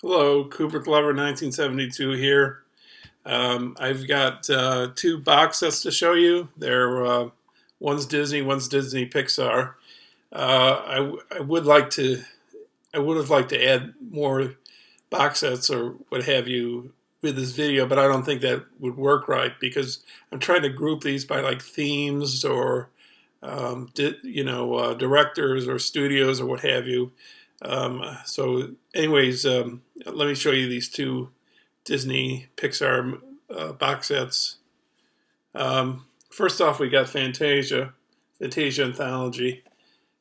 Hello, Cooper Glover 1972 here. I've got two box sets to show you. One's Disney, one's Disney Pixar. I would like to, I would have liked to add more box sets or what have you with this video, but I don't think that would work right because I'm trying to group these by like themes or directors or studios or what have you. Anyways, let me show you these two Disney Pixar box sets. First off, we got Fantasia Anthology.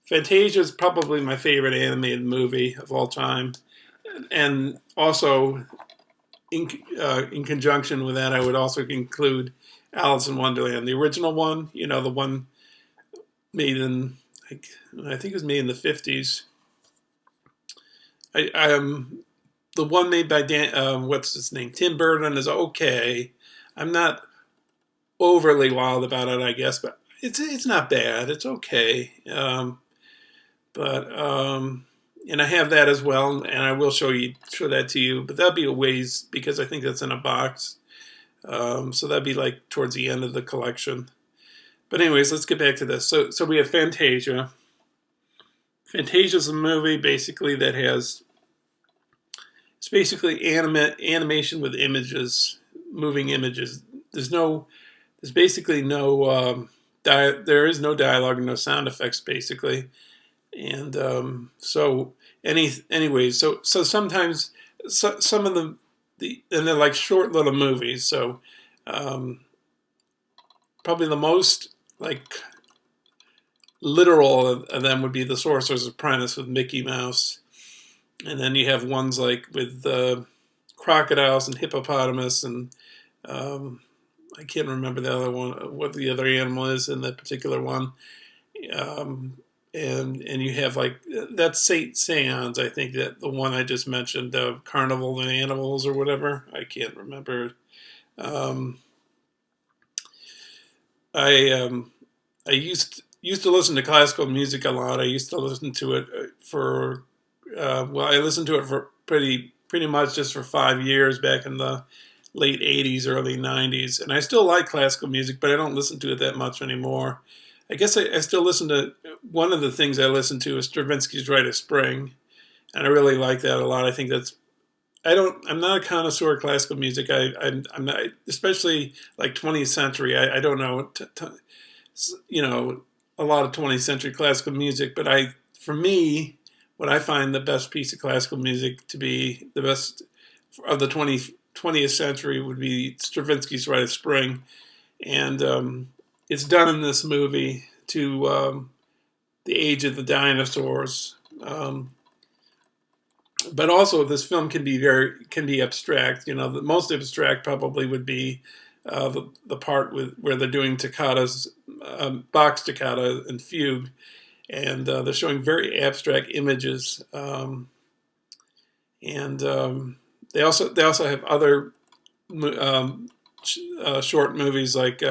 Fantasia is probably my favorite animated movie of all time, and also in conjunction with that, I would also include Alice in Wonderland, the original one. You know, the one made in I think it was made in the 50s. The one made by what's his name? Tim Burton is okay. I'm not overly wild about it, I guess, but it's not bad. It's okay. But and I have that as well, and I will show that to you. But that'll be a ways because I think that's in a box. So that'd be like towards the end of the collection. But anyways, let's get back to this. So we have Fantasia. Fantasia is a movie basically that has it's basically animation with images, moving images. There's basically no there is no dialogue and no sound effects basically, and anyways, so sometimes some of and they're like short little movies. So probably the most like literal of them would be The Sorcerer's Apprentice with Mickey Mouse. And then you have ones like with crocodiles and hippopotamus, and I can't remember the other one, what the other animal is in that particular one. And you have like that's Saint Seance, I think that the one I just mentioned, Carnival and Animals or whatever. I can't remember. I used to listen to classical music a lot. I used to listen to it for I listened to it for pretty much just for 5 years back in the late 80s, early 90s. And I still like classical music, but I don't listen to it that much anymore. I guess I still listen to, one of the things I listen to is Stravinsky's Rite of Spring. And I really like that a lot. I think I'm not a connoisseur of classical music. I'm not, especially like 20th century. I don't know, a lot of 20th century classical music, but for me, what I find the best piece of classical music to be the best of the 20th century would be Stravinsky's Rite of Spring. And it's done in this movie to the age of the dinosaurs. But also this film can be abstract. The most abstract probably would be the part where they're doing toccatas, box toccata and fugue. And they're showing very abstract images, and they also have other short movies. Like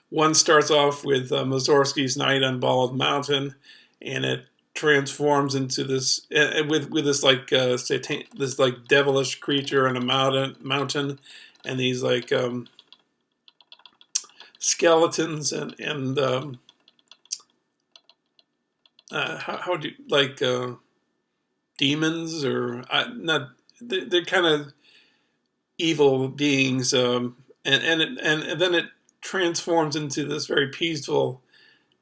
one starts off with Mussorgsky's Night on Bald Mountain, and it transforms into this with this like this like devilish creature in a mountain, and these like skeletons and how do like demons or not? They're kind of evil beings, and then it transforms into this very peaceful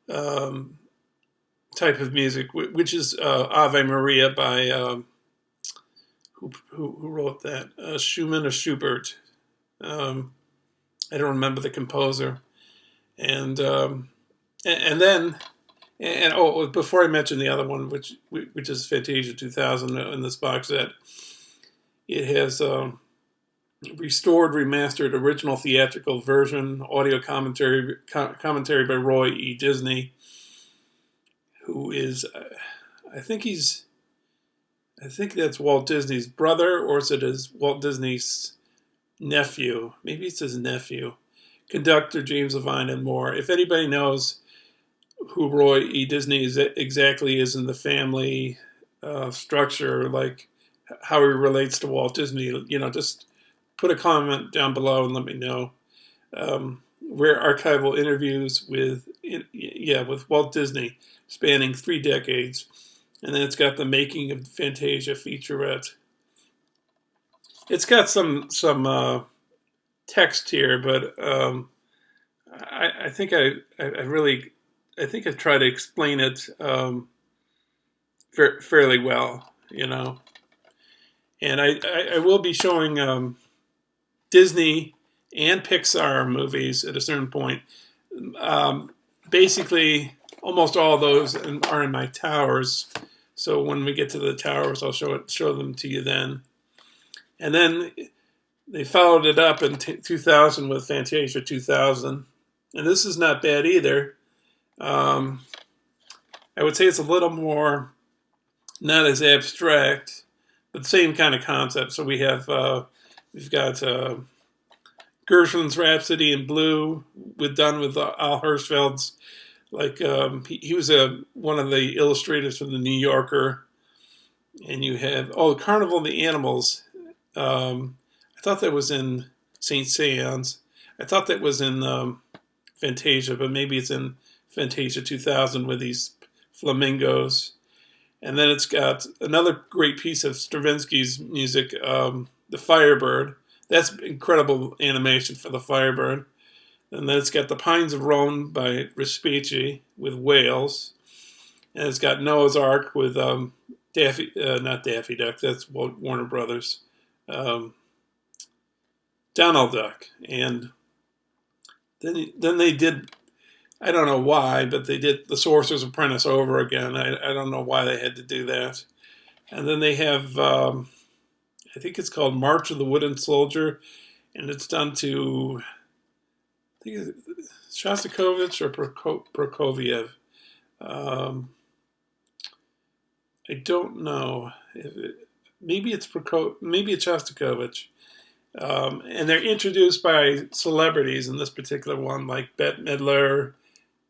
type of music, which is Ave Maria by who wrote that? Schumann or Schubert? I don't remember the composer, and then. And before I mention the other one, which is Fantasia 2000 in this box set, it has restored, remastered, original theatrical version, audio commentary by Roy E. Disney, who is, I think that's Walt Disney's brother, or is it Walt Disney's nephew? Maybe it's his nephew. Conductor James Levine and more. If anybody knows who Roy E. Disney exactly is in the family structure, like how he relates to Walt Disney, just put a comment down below and let me know. Rare archival interviews with Walt Disney spanning 3 decades. And then it's got the making of Fantasia featurette. It's got some text here, but I think I think I try to explain it fairly well, And I will be showing Disney and Pixar movies at a certain point. Basically, almost all of those are in my towers. So when we get to the towers, I'll show them to you then. And then they followed it up in 2000 with Fantasia 2000. And this is not bad either. I would say it's a little more, not as abstract, but the same kind of concept. So we've got Gershwin's Rhapsody in Blue, done with Al Hirschfeld's. He was one of the illustrators for the New Yorker. And you have, Carnival of the Animals. I thought that was in St. Sean's. I thought that was in Fantasia, but maybe it's in Fantasia 2000 with these flamingos. And then it's got another great piece of Stravinsky's music, The Firebird. That's incredible animation for The Firebird. And then it's got The Pines of Rhone by Respighi with whales. And it's got Noah's Ark with not Daffy Duck, that's Warner Brothers. Donald Duck. And then they did, I don't know why, but they did The Sorcerer's Apprentice over again. I don't know why they had to do that. And then they have, I think it's called March of the Wooden Soldier, and it's done to, I think it's Shostakovich or Prokofiev. I don't know. Maybe it's Shostakovich. And they're introduced by celebrities in this particular one, like Bette Midler,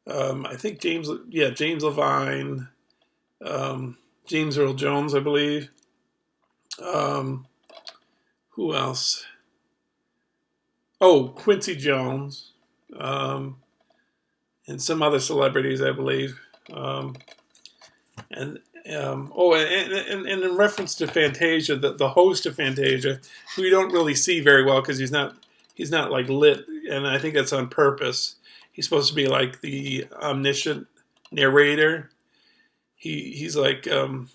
I think James Levine, James Earl Jones, I believe. Who else? Oh, Quincy Jones, and some other celebrities, I believe. And in reference to Fantasia, the host of Fantasia, who you don't really see very well because he's not like lit, and I think that's on purpose. He's supposed to be like the omniscient narrator. He's like, and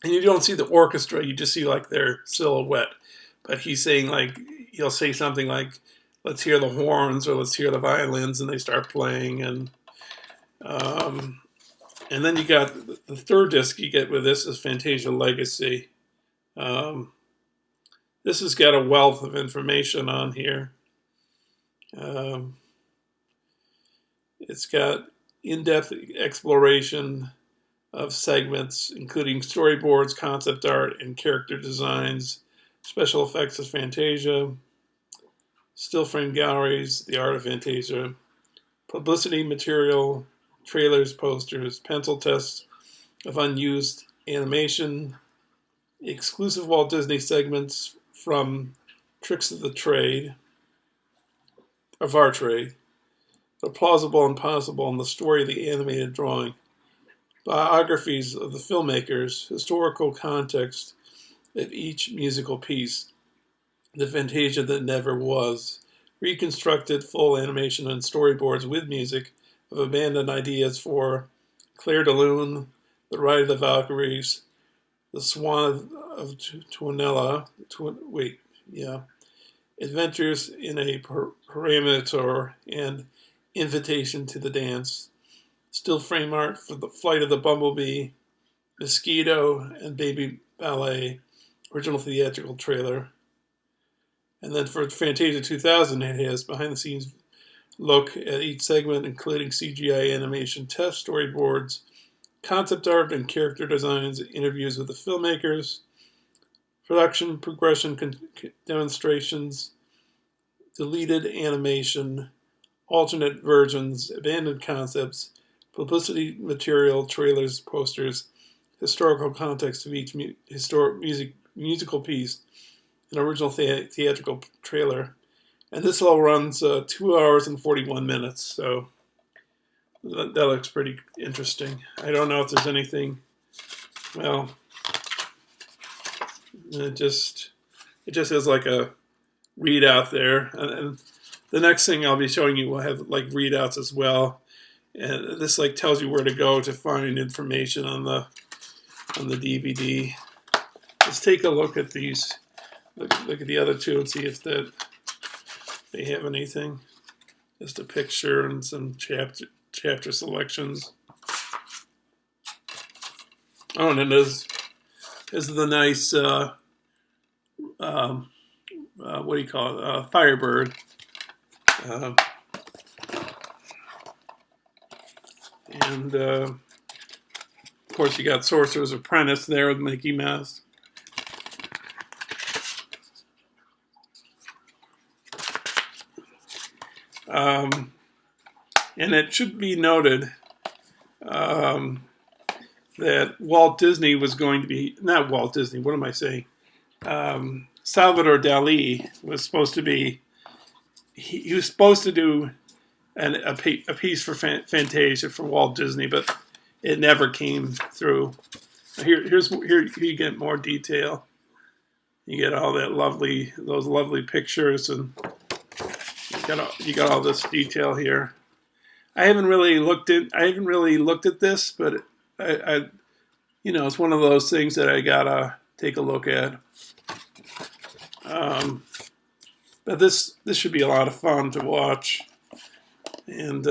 you don't see the orchestra; you just see like their silhouette. But he's saying he'll say something like, "Let's hear the horns" or "Let's hear the violins," and they start playing and then you got the third disc you get with this is Fantasia Legacy. This has got a wealth of information on here. It's got in-depth exploration of segments, including storyboards, concept art, and character designs, special effects of Fantasia, still frame galleries, the art of Fantasia, publicity material, trailers, posters, pencil tests of unused animation, exclusive Walt Disney segments from Tricks of our Trade, The Plausible and Possible, and the story of the animated drawing, biographies of the filmmakers, historical context of each musical piece, the Fantasia that never was, reconstructed full animation and storyboards with music of abandoned ideas for Claire de Lune, The Ride of the Valkyries, The Swan of Tuonela, Adventures in a Parameter, and Invitation to the Dance, still frame art for The Flight of the Bumblebee, Mosquito, and Baby Ballet, original theatrical trailer. And then for Fantasia 2000, it has behind-the-scenes look at each segment, including CGI animation, test storyboards, concept art and character designs, interviews with the filmmakers, production progression demonstrations, deleted animation, alternate versions, abandoned concepts, publicity material, trailers, posters, historical context of each musical piece, an original theatrical trailer. And this all runs 2 hours and 41 minutes, so that looks pretty interesting. I don't know if there's anything, well, it just has like a readout there. And the next thing I'll be showing you will have like readouts as well. And this like tells you where to go to find information on the DVD. Let's take a look at these. Look at the other two and see if they have anything. Just a picture and some chapter selections. Oh, and then there's the nice what do you call it? Firebird. And of course, you got Sorcerer's Apprentice there with Mickey Mouse. And it should be noted that Walt Disney was going to be, not Walt Disney, what am I saying? Salvador Dali was supposed to be, he was supposed to do a piece for Fantasia for Walt Disney, but it never came through. Here you get more detail. You get all those lovely pictures, and you got all this detail here. I haven't really looked at this, but I it's one of those things that I gotta take a look at. But this should be a lot of fun to watch. And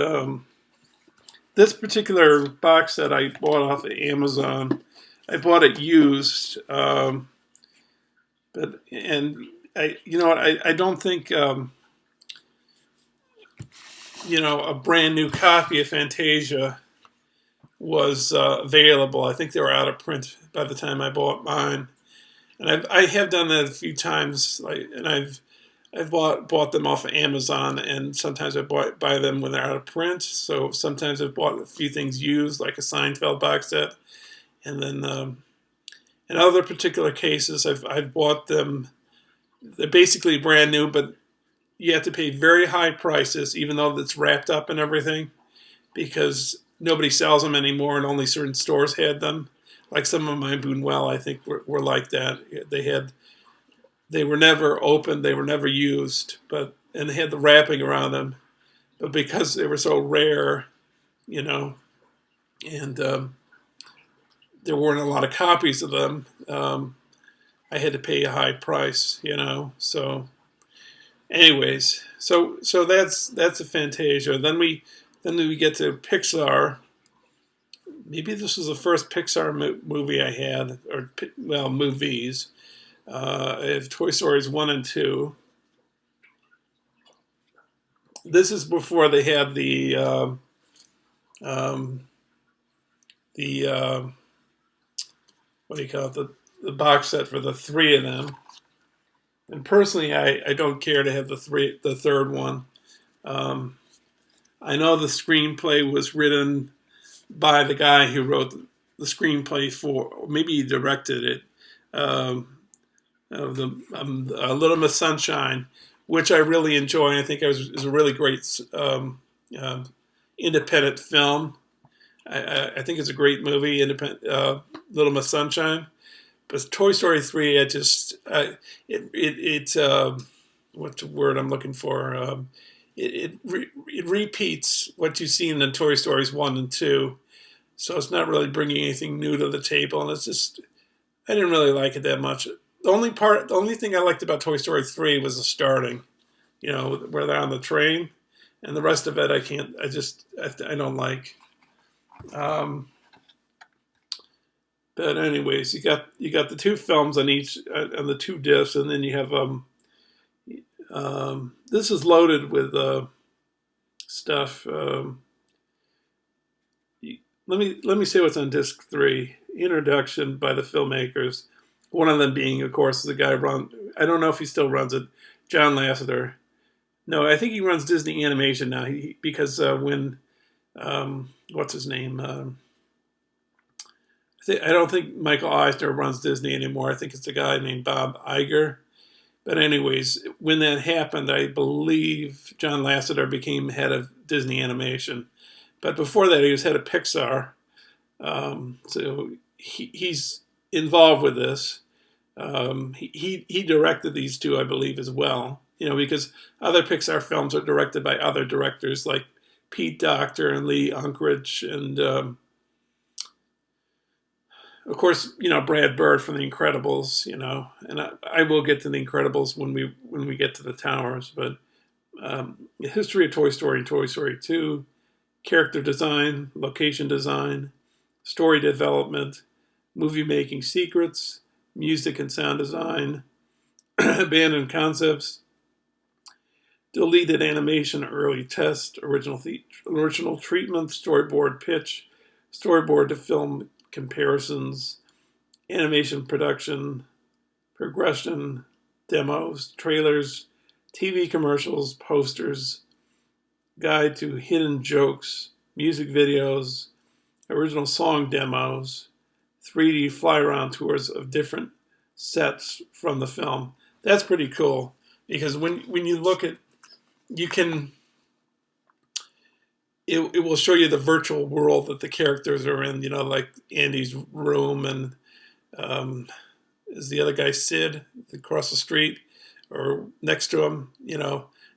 this particular box set I bought off of Amazon. I bought it used, I don't think a brand new copy of Fantasia was available. I think they were out of print by the time I bought mine, and I have done that a few times. I've bought them off of Amazon, and sometimes I buy them when they're out of print. So sometimes I've bought a few things used, like a Seinfeld box set, and then in other particular cases, I've bought them. They're basically brand new, but you have to pay very high prices, even though it's wrapped up and everything, because nobody sells them anymore, and only certain stores had them. Like some of my Boonwell, I think were like that. They were never opened, they were never used, and they had the wrapping around them. But because they were so rare, and there weren't a lot of copies of them, I had to pay a high price, So, anyways, so that's a Fantasia. Then we get to Pixar. Maybe this was the first Pixar movie I had, or movies. I have Toy Stories 1 and 2. This is before they had the what do you call it? The box set for the three of them. And personally, I don't care to have the third one. I know the screenplay was written by the guy who wrote the screenplay for, or maybe he directed it. Little Miss Sunshine, which I really enjoy. I think it was a really great independent film. I think it's a great movie, Little Miss Sunshine. But Toy Story 3, what's the word I'm looking for? It repeats what you see in the Toy Stories 1 and 2. So it's not really bringing anything new to the table, and it's just, I didn't really like it that much. The only thing I liked about Toy Story 3 was the starting, where they're on the train, and the rest of it I don't like. But anyways, you got the two films on the two discs, and then you have this is loaded with stuff. Let me say what's on disc 3. Introduction by the filmmakers. One of them being, of course, the guy I don't know if he still runs it, John Lasseter. No, I think he runs Disney Animation now. Because when what's his name? I I don't think Michael Eisner runs Disney anymore. I think it's a guy named Bob Iger. But anyways, when that happened, I believe John Lasseter became head of Disney Animation. But before that, he was head of Pixar. So he's involved with this. He directed these two, I believe, as well. Because other Pixar films are directed by other directors like Pete Docter and Lee Unkrich, and of course, Brad Bird from The Incredibles. And I will get to The Incredibles when we get to the towers. But the history of Toy Story and Toy Story 2, character design, location design, story development, movie making secrets, music and sound design, abandoned concepts, deleted animation, early test, original treatment, storyboard pitch, storyboard to film comparisons, animation production, progression, demos, trailers, TV commercials, posters, guide to hidden jokes, music videos, original song demos, 3D fly-around tours of different sets from the film. That's pretty cool, because when you look at, it will show you the virtual world that the characters are in, like Andy's room, and is the other guy Sid across the street or next to him,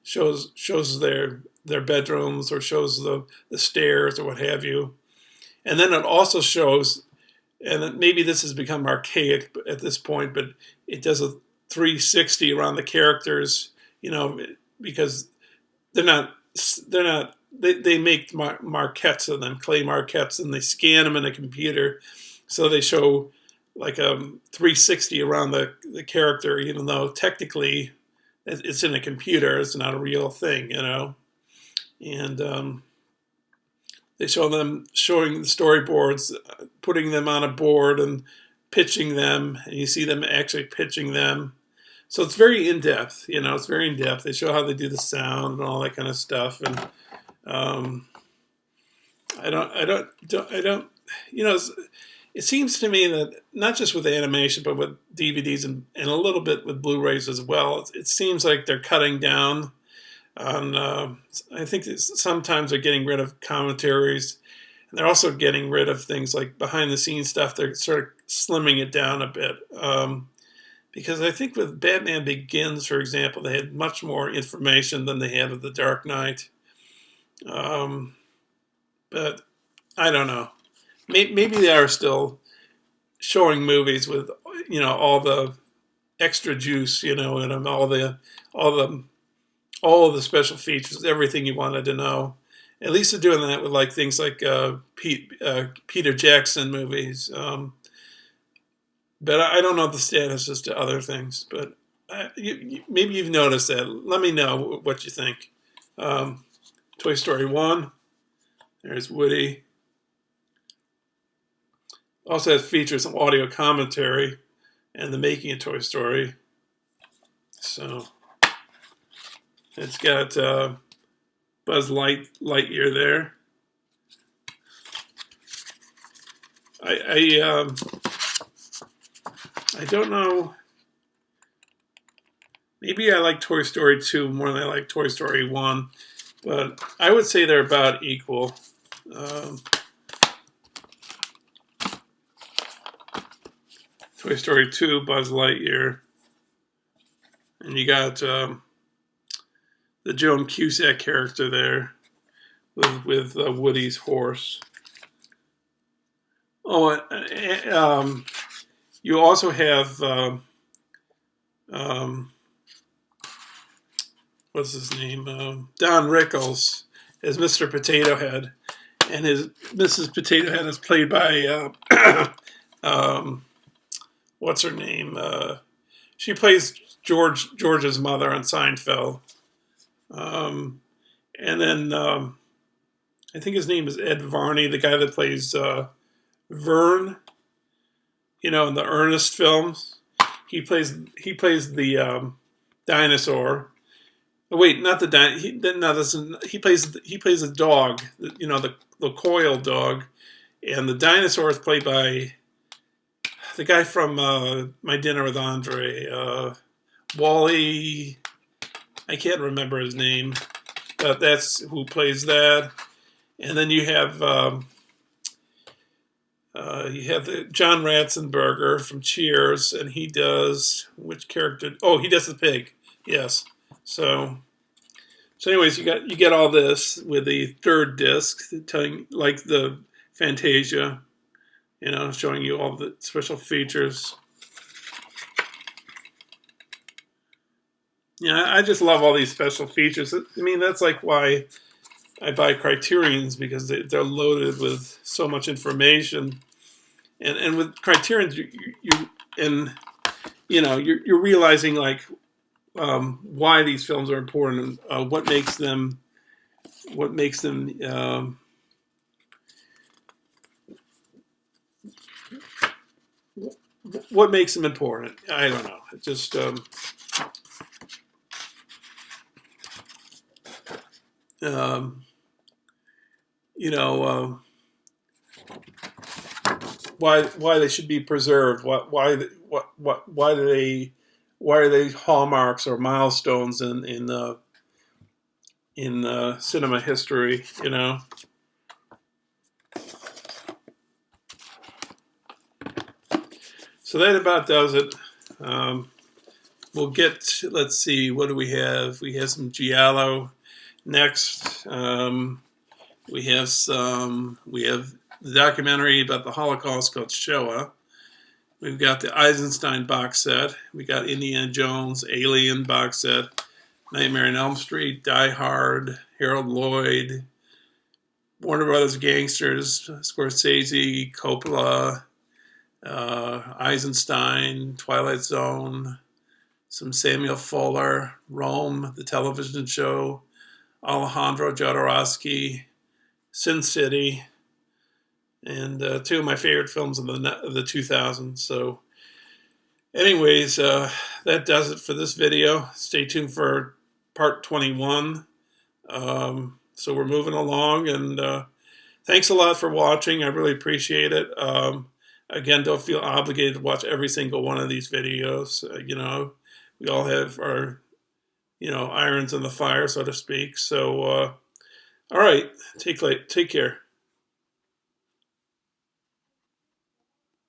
shows their bedrooms, or shows the stairs or what have you. And then it also shows, and maybe this has become archaic at this point, but it does a 360 around the characters, because they make marquettes of them, clay marquettes, and they scan them in a computer. So they show like a 360 around the character, even though technically it's in a computer, it's not a real thing, And they show them showing the storyboards, putting them on a board and pitching them, and you see them actually pitching them. So it's very in-depth, it's very in-depth. They show how they do the sound and all that kind of stuff. And it seems to me that not just with animation, but with DVDs and a little bit with Blu-rays as well, it seems like they're cutting down on, I think sometimes they're getting rid of commentaries, and they're also getting rid of things like behind-the-scenes stuff. They're sort of slimming it down a bit. Because I think with Batman Begins, for example, they had much more information than they had with The Dark Knight. But I don't know. Maybe they are still showing movies with, all the extra juice, in them, all the special features, everything you wanted to know. At least they're doing that with like things like Peter Jackson movies. But I don't know the status as to other things. But maybe you've noticed that. Let me know what you think. Toy Story 1. There's Woody. Also has features some audio commentary and the making of Toy Story. So it's got Buzz Lightyear there. I don't know. Maybe I like Toy Story 2 more than I like Toy Story 1, but I would say they're about equal. Toy Story 2, Buzz Lightyear. And you got the Joan Cusack character there with Woody's horse. Oh, you also have what's his name? Don Rickles as Mr. Potato Head, and his Mrs. Potato Head is played by what's her name? She plays George's mother on Seinfeld, and then I think his name is Ed Varney, the guy that plays Vern. In the Ernest films, he plays the dinosaur. Oh, wait, not the dinosaur. He plays the dog. The coil dog, and the dinosaur is played by the guy from My Dinner with Andre, Wally. I can't remember his name, but that's who plays that. And then you have the John Ratzenberger from Cheers, and he does which character? Oh, he does the pig. Yes. So anyways, you get all this with the third disc, telling like the Fantasia, showing you all the special features. Yeah, I just love all these special features. I mean, that's like why I buy Criterions, because they're loaded with so much information. And with Criterions, you're realizing like why these films are important, and what makes them what makes them important. I don't know. It just why they should be preserved. Why are they hallmarks or milestones in cinema history? So that about does it. We'll get. Let's see. What do we have? We have some Giallo next. We have the documentary about the Holocaust called Shoah. We've got the Eisenstein box set. We got Indiana Jones, Alien box set, Nightmare on Elm Street, Die Hard, Harold Lloyd, Warner Brothers Gangsters, Scorsese, Coppola, Eisenstein, Twilight Zone, some Samuel Fuller, Rome, the television show, Alejandro Jodorowsky, Sin City, and two of my favorite films of the 2000s. So anyways, that does it for this video. Stay tuned for part 21. So we're moving along, and thanks a lot for watching. I really appreciate it. Again, don't feel obligated to watch every single one of these videos. We all have our, irons in the fire, so to speak. So, all right, take care.